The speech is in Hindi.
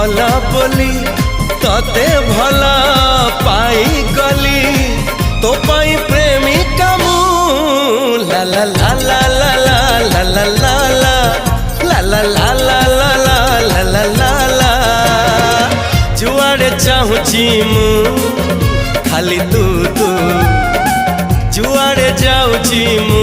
भला बोली तते भला पाई गली तो पाई प्रेमिका मु ला ला ला ला ला ला ला ला ला ला ला ला ला ला ला ला ला जुआड़े चाहूची मु खाली तू तू जुआड़े जाऊची मु।